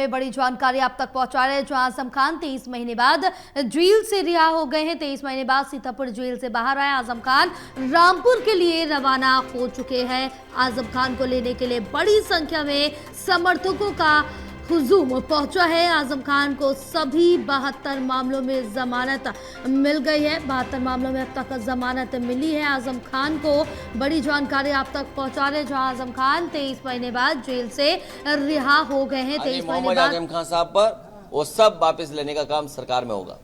बड़ी जानकारी आप तक पहुंचा रहे हैं, जहां आजम खान 23 महीने बाद जेल से रिहा हो गए हैं। 23 महीने बाद सीतापुर जेल से बाहर आए आजम खान रामपुर के लिए रवाना हो चुके हैं। आजम खान को लेने के लिए बड़ी संख्या में समर्थकों का हुजूम पहुंचा है। आजम खान को सभी 72 मामलों में जमानत मिल गई है। 72 मामलों में अब तक जमानत मिली है। आजम खान को बड़ी जानकारी आप तक पहुंचा रहे, जहां आजम खान 23 महीने बाद जेल से रिहा हो गए हैं। 23 महीने बाद आजम खान साहब पर वो सब वापस लेने का काम सरकार में होगा।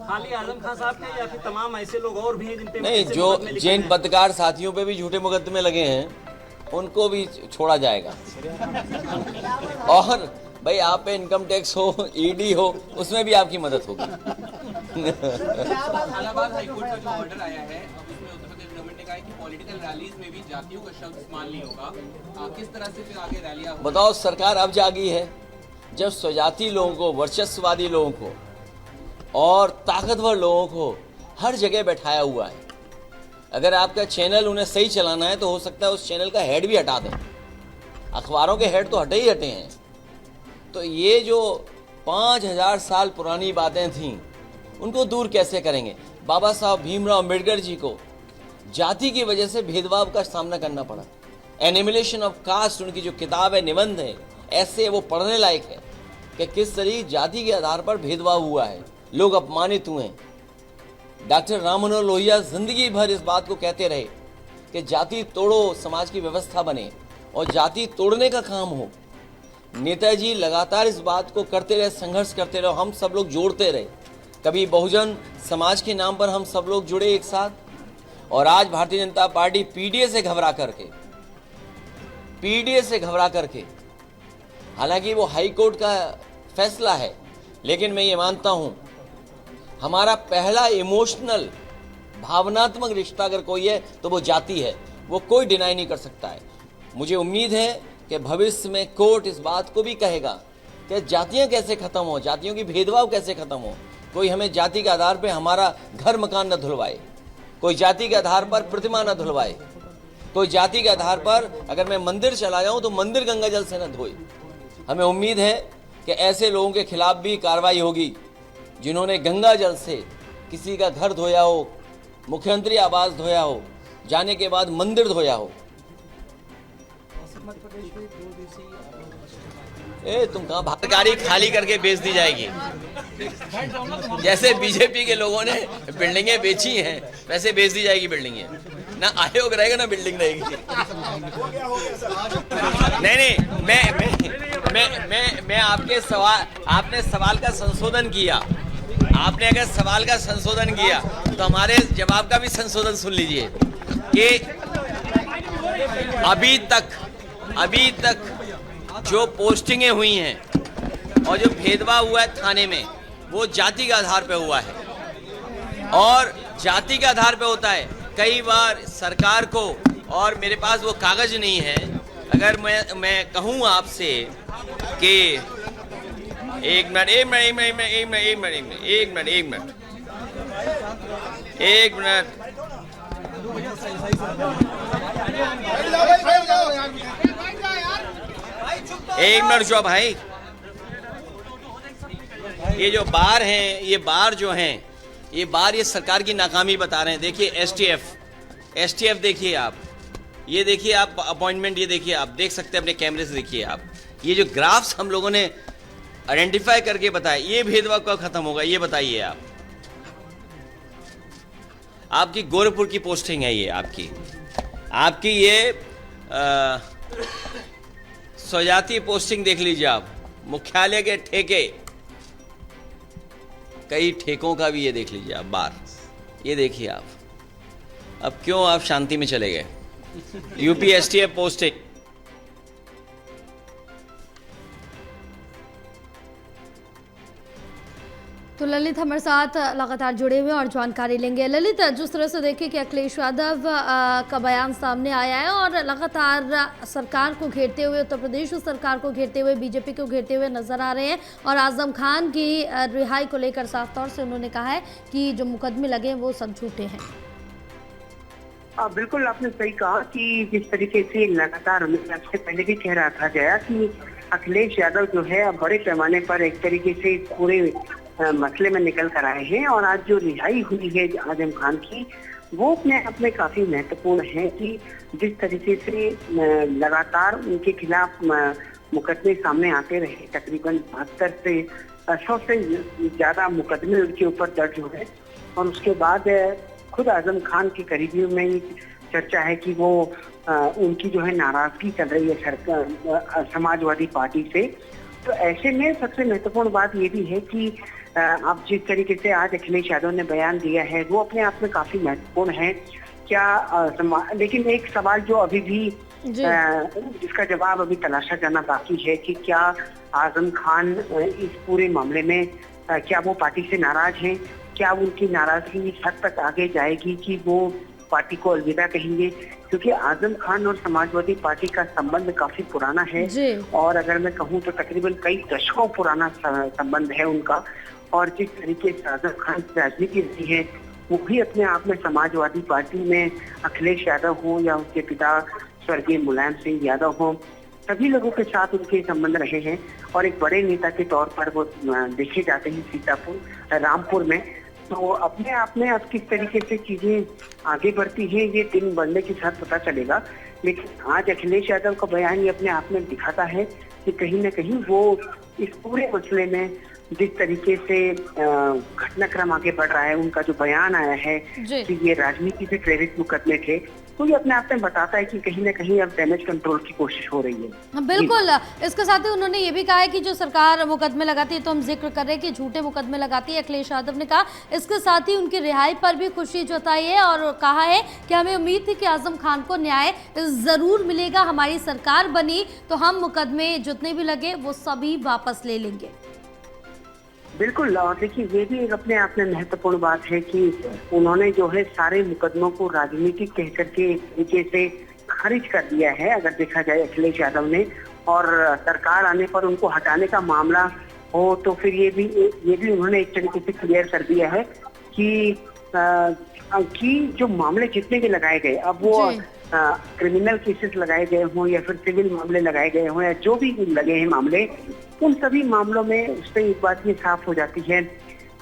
खाली आजम खान साहब के या फिर तमाम ऐसे लोग और भी हैं जिन पे नहीं, जो जिन पत्रकार साथियों पे भी झूठे मुकदमे लगे हैं उनको भी छोड़ा जाएगा। और भाई आप पे इनकम टैक्स हो, ईडी हो, उसमें भी आपकी मदद होगी। इलाहाबाद हाईकोर्ट का जो ऑर्डर आया है उसमें उत्तर प्रदेश गवर्नमेंट ने कहा है कि पॉलिटिकल रैलीज में भी जातियों का शब्द इस्तेमाल नहीं होगा। किस तरह से फिर आगे रैलियां बताओ, सरकार अब जागी है जब स्वजाति लोगों को, वर्चस्ववादी लोगों को और ताकतवर लोगों को हर जगह बैठाया हुआ है। अगर आपका चैनल उन्हें सही चलाना है तो हो सकता है उस चैनल का हेड भी हटा दें। अखबारों के हेड तो हटे ही हटे हैं। तो ये जो 5000 साल पुरानी बातें थीं उनको दूर कैसे करेंगे। बाबा साहब भीमराव अम्बेडकर जी को जाति की वजह से भेदभाव का सामना करना पड़ा। एनिमिलेशन ऑफ कास्ट उनकी जो किताब है, निबंध है, ऐसे वो पढ़ने लायक है कि किस तरह जाति के आधार पर भेदभाव हुआ है, लोग अपमानित हुए। डॉक्टर राम मनोहर लोहिया जिंदगी भर इस बात को कहते रहे कि जाति तोड़ो, समाज की व्यवस्था बने, और जाति तोड़ने का काम हो। नेताजी लगातार इस बात को करते रहे, संघर्ष करते रहे, हम सब लोग जोड़ते रहे। कभी बहुजन समाज के नाम पर हम सब लोग जुड़े एक साथ, और आज भारतीय जनता पार्टी पीडीए से घबरा करके, हालांकि वो हाई कोर्ट का फैसला है, लेकिन मैं ये मानता हूं हमारा पहला इमोशनल, भावनात्मक रिश्ता अगर कोई है तो वो जाति है। वो कोई डिनाई नहीं कर सकता है। मुझे उम्मीद है कि भविष्य में कोर्ट इस बात को भी कहेगा कि जातियां कैसे खत्म हो, जातियों की भेदभाव कैसे खत्म हो। कोई हमें जाति के आधार पर हमारा घर मकान न धुलवाए, कोई जाति के आधार पर प्रतिमा न धुलवाए, कोई जाति के आधार पर अगर मैं मंदिर चला जाऊं तो मंदिर गंगा जल से न धोए। हमें उम्मीद है कि ऐसे लोगों के खिलाफ भी कार्रवाई होगी जिन्होंने गंगा जल से किसी का घर धोया हो, मुख्यमंत्री आवास धोया हो, जाने के बाद मंदिर धोया हो। तुम कहाँ भागकारी खाली करके बेच दी जाएगी। जैसे बीजेपी के लोगों ने बिल्डिंगें बेची हैं वैसे बेच दी जाएगी बिल्डिंगें। ना आयोग रहेगा ना बिल्डिंग रहेगी। नहीं, मैं आपके सवाल, आपने सवाल का संशोधन किया। आपने अगर सवाल का संशोधन किया तो हमारे जवाब का भी संशोधन सुन लीजिए कि अभी तक जो पोस्टिंगें हुई हैं और जो भेदभाव हुआ है थाने में, वो जाति के आधार पे हुआ है। और जाति के आधार पे होता है। कई बार सरकार को, और मेरे पास वो कागज नहीं है, अगर मैं कहूँ आपसे कि एक मिनट, जो भाई, ये जो बार हैं, ये बार जो हैं, ये बार ये सरकार की नाकामी बता रहे हैं। देखिए एसटीएफ देखिए आप, ये देखिए आप अपॉइंटमेंट, ये देखिए आप, देख सकते हैं अपने कैमरे से, देखिए आप ये जो ग्राफ्स हम लोगों ने आइडेंटिफाई करके बताया, ये भेदभाव कब खत्म होगा ये बताइए आप। आपकी गोरखपुर की पोस्टिंग है ये, आपकी ये स्वजाति पोस्टिंग देख लीजिए आप। मुख्यालय के ठेके, कई ठेकों का भी ये देख लीजिए आप बार, ये देखिए आप। अब क्यों आप शांति में चले गए। यूपी एसटीएफ पोस्टिंग, तो ललित हमारे साथ लगातार जुड़े हुए और जानकारी लेंगे। ललित, जिस तरह से देखें कि अखिलेश यादव का बयान सामने आया है और लगातार सरकार को घेरते हुए, उत्तर प्रदेश सरकार को घेरते हुए, बीजेपी को घेरते हुए नजर आ रहे हैं, और आजम खान की रिहाई को लेकर साफ तौर से उन्होंने कहा है कि जो मुकदमे लगे वो सब झूठे हैं। बिल्कुल आपने सही कहा कि जिस तरीके से लगातार आपसे पहले भी कह रहा था जया कि अखिलेश यादव जो है अब बड़े पैमाने पर एक तरीके से पूरे मसले में निकल कर आए हैं। और आज जो रिहाई हुई है आजम खान की, वो अपने आप में काफी महत्वपूर्ण है कि जिस तरीके से लगातार उनके खिलाफ मुकदमे सामने आते रहे, तकरीबन 72 से 100 से ज्यादा मुकदमे उनके ऊपर दर्ज हुए। और उसके बाद खुद आजम खान के करीबियों में ये चर्चा है कि वो उनकी जो है नाराजगी चल रही है सरकार समाजवादी पार्टी से। तो ऐसे में सबसे महत्वपूर्ण बात ये भी है कि अब जिस तरीके से आज अखिलेश यादव ने बयान दिया है वो अपने आप में काफी महत्वपूर्ण है। क्या लेकिन एक सवाल जो अभी भी जिसका जवाब अभी तलाशा जाना बाकी है कि क्या आजम खान इस पूरे मामले में क्या वो पार्टी से नाराज हैं, क्या उनकी नाराजगी इस हद तक आगे जाएगी कि वो पार्टी को अलविदा कहेंगे, क्योंकि आजम खान और समाजवादी पार्टी का संबंध काफी पुराना है। और अगर मैं कहूँ तो तकरीबन कई दशकों पुराना संबंध है उनका। और जिस तरीके से आजम खान की राजनीति रही है वो भी अपने आप में समाजवादी पार्टी में अखिलेश यादव हो या उनके पिता स्वर्गीय मुलायम सिंह यादव हो, सभी लोगों के साथ उनके संबंध रहे हैं। और एक बड़े नेता के तौर पर वो देखे जाते हैं सीतापुर रामपुर में। तो अपने आप में अब किस तरीके से चीजें आगे बढ़ती हैं ये दिन बढ़ने के साथ पता चलेगा। लेकिन आज अखिलेश यादव का बयान ये अपने आप में दिखाता है कि कहीं न कहीं वो इस पूरे मसले में जिस तरीके से घटनाक्रम आगे बढ़ रहा है, उनका जो बयान आया है कि ये राजनीति से प्रेरित मुकदमे थे, तो ये अपने आप में बताता है कि कहीं ना कहीं अब डैमेज कंट्रोल की कोशिश हो रही है। बिल्कुल। इसके साथ ही उन्होंने ये भी कहा है कि जो सरकार मुकदमे लगाती है, तो हम जिक्र कर रहे हैं कि झूठे मुकदमे लगाती है, अखिलेश यादव ने कहा। इसके साथ ही उनकी रिहाई पर भी खुशी जताई है और कहा है कि हमें उम्मीद थी कि आजम खान को न्याय जरूर मिलेगा, हमारी सरकार बनी तो हम मुकदमे जितने भी लगे वो सभी वापस ले लेंगे। बिल्कुल। और देखिए ये भी एक अपने आप में महत्वपूर्ण बात है कि उन्होंने जो है सारे मुकदमों को राजनीतिक कह करके एक तरीके से खारिज कर दिया है अगर देखा जाए अखिलेश यादव ने। और सरकार आने पर उनको हटाने का मामला हो तो फिर ये भी उन्होंने एक तरीके से क्लियर कर दिया है कि जो मामले जितने भी लगाए गए, अब वो क्रिमिनल केसेस लगाए गए हों या फिर सिविल मामले लगाए गए हों या जो भी लगे हैं मामले, उन सभी मामलों में उससे एक बात ये साफ हो जाती है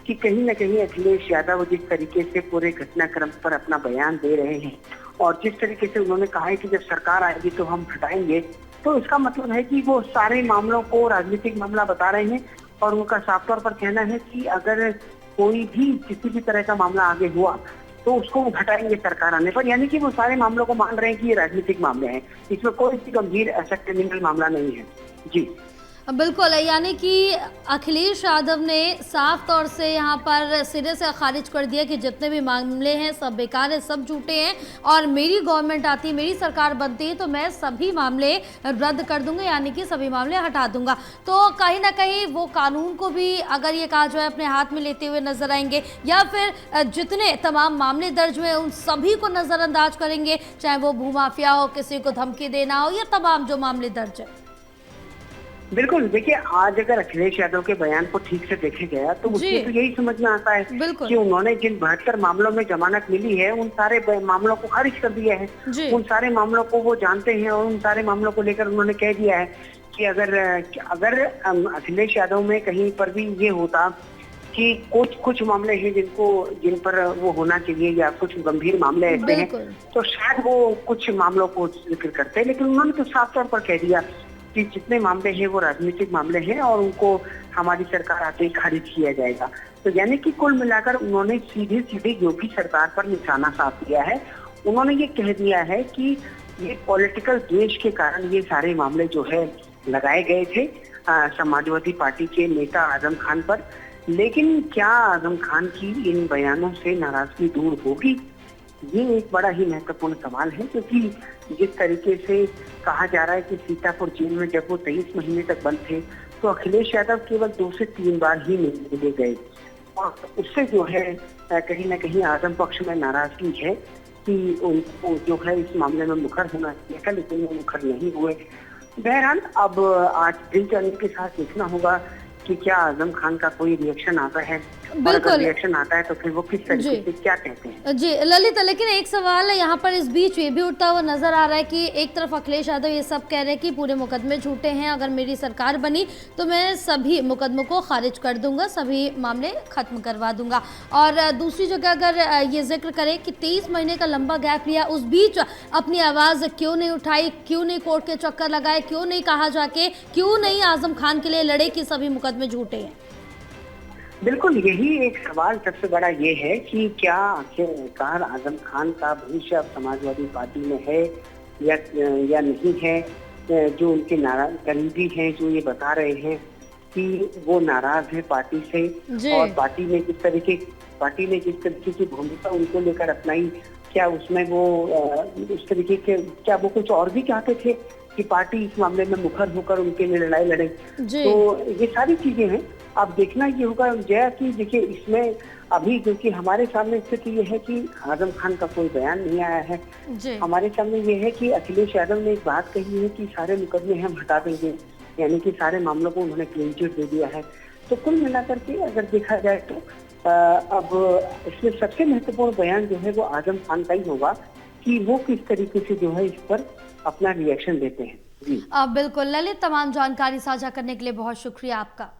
कि कहीं न कहीं अखिलेश यादव जिस तरीके से पूरे घटनाक्रम पर अपना बयान दे रहे हैं और जिस तरीके से उन्होंने कहा है कि जब सरकार आएगी तो हम हटाएंगे, तो इसका मतलब है कि वो सारे मामलों को राजनीतिक मामला बता रहे हैं। और उनका साफ तौर पर कहना है कि अगर कोई भी किसी भी तरह का मामला आगे हुआ तो उसको हटाएंगे सरकार आने पर। यानी कि वो सारे मामलों को मान रहे हैं कि ये राजनीतिक मामले हैं, इसमें कोई भी गंभीर ऐसा क्रिमिनल मामला नहीं है। जी बिल्कुल। यानी कि अखिलेश यादव ने साफ तौर से यहाँ पर सिरे से खारिज कर दिया कि जितने भी मामले हैं सब बेकार है, सब झूठे हैं और मेरी गवर्नमेंट आती है, मेरी सरकार बनती है तो मैं सभी मामले रद्द कर दूंगा, यानी कि सभी मामले हटा दूंगा। तो कहीं ना कहीं वो कानून को भी अगर ये कहा जाए अपने हाथ में लेते हुए नजर आएंगे या फिर जितने तमाम मामले दर्ज हुए उन सभी को नज़रअंदाज करेंगे, चाहे वो भूमाफिया हो, किसी को धमकी देना हो या तमाम जो मामले दर्ज है। बिल्कुल। देखिए आज अगर अखिलेश यादव के बयान को ठीक से देखा गया तो उसमें तो यही समझ में आता है कि उन्होंने जिन 72 मामलों में जमानत मिली है उन सारे मामलों को खारिज कर दिया है। उन सारे मामलों को वो जानते हैं और उन सारे मामलों को लेकर उन्होंने कह दिया है कि अगर अखिलेश यादव में कहीं पर भी ये होता कि कुछ मामले हैं जिन पर वो होना चाहिए या कुछ गंभीर मामले ऐसे हैं तो शायद वो कुछ मामलों को जिक्र करते हैं, लेकिन उन्होंने तो साफ तौर पर कह दिया कि जितने मामले हैं वो राजनीतिक मामले हैं और उनको हमारी सरकार आते ही खारिज किया जाएगा। तो यानी कि कुल मिलाकर उन्होंने सीधे योगी सरकार पर निशाना साध दिया है। उन्होंने ये कह दिया है कि ये पॉलिटिकल द्वेष के कारण ये सारे मामले जो है लगाए गए थे समाजवादी पार्टी के नेता आजम खान पर। लेकिन क्या आजम खान की इन बयानों से नाराजगी दूर होगी, ये एक बड़ा ही महत्वपूर्ण सवाल है। क्योंकि जिस तरीके से कहा जा रहा है कि सीतापुर जेल में जब वो 23 महीने तक बंद थे तो अखिलेश यादव केवल 2 से 3 बार ही मिले गए और उससे जो है कहीं ना कहीं आजम पक्ष में नाराजगी है कि उनको जो है इस मामले में मुखर होना चाहिए था, लेकिन वो मुखर नहीं हुए। बहरहाल अब आज दिल चलने के साथ देखना होगा कि क्या आजम खान का कोई रिएक्शन आता है और बिल्कुल। अगर रिएक्शन आता है तो फिर वो किस तरीके से क्या कहते हैं। जी ललित, लेकिन एक सवाल है यहाँ पर इस बीच ये भी उठता हुआ नजर आ रहा है कि एक तरफ अखिलेश यादव ये सब कह रहे हैं कि पूरे मुकदमे झूठे हैं, अगर मेरी सरकार बनी तो मैं सभी मुकदमों को खारिज कर दूंगा, सभी मामले खत्म करवा दूंगा। और दूसरी जगह अगर ये जिक्र करें कि 23 महीने का लंबा गैप लिया, उस बीच अपनी आवाज़ क्यों नहीं उठाई, क्यों नहीं कोर्ट के चक्कर लगाए, क्यों नहीं कहा जाके, क्यों नहीं आजम खान के लिए लड़े कि सभी मुकदमे झूठे हैं। बिल्कुल, यही एक सवाल सबसे बड़ा ये है कि क्या आखिरकार आजम खान का भविष्य अब समाजवादी पार्टी में है या नहीं है। जो उनके करीबी हैं जो ये बता रहे हैं कि वो नाराज है पार्टी से, और पार्टी ने जिस तरीके की भूमिका उनको लेकर अपनाई, क्या उसमें वो उस तरीके के क्या वो कुछ और भी चाहते थे कि पार्टी इस मामले में मुखर होकर उनके लिए लड़ाई लड़े। तो ये सारी चीजें हैं। अब देखना ये होगा जया कि देखिए इसमें अभी क्योंकि हमारे सामने स्थिति ये है कि आजम खान का कोई बयान नहीं आया है। हमारे सामने ये है कि अखिलेश यादव ने एक बात कही है कि सारे मुकदमे हम हटा देंगे, यानी कि सारे मामलों को उन्होंने क्लीन चिट दे दिया है। तो कुल मिलाकर के अगर देखा जाए तो अब इसमें सबसे महत्वपूर्ण बयान जो है वो आजम खान का ही होगा कि वो किस तरीके से जो है इस पर अपना रिएक्शन देते हैं। जी बिल्कुल ललित, तमाम जानकारी साझा करने के लिए बहुत शुक्रिया आपका।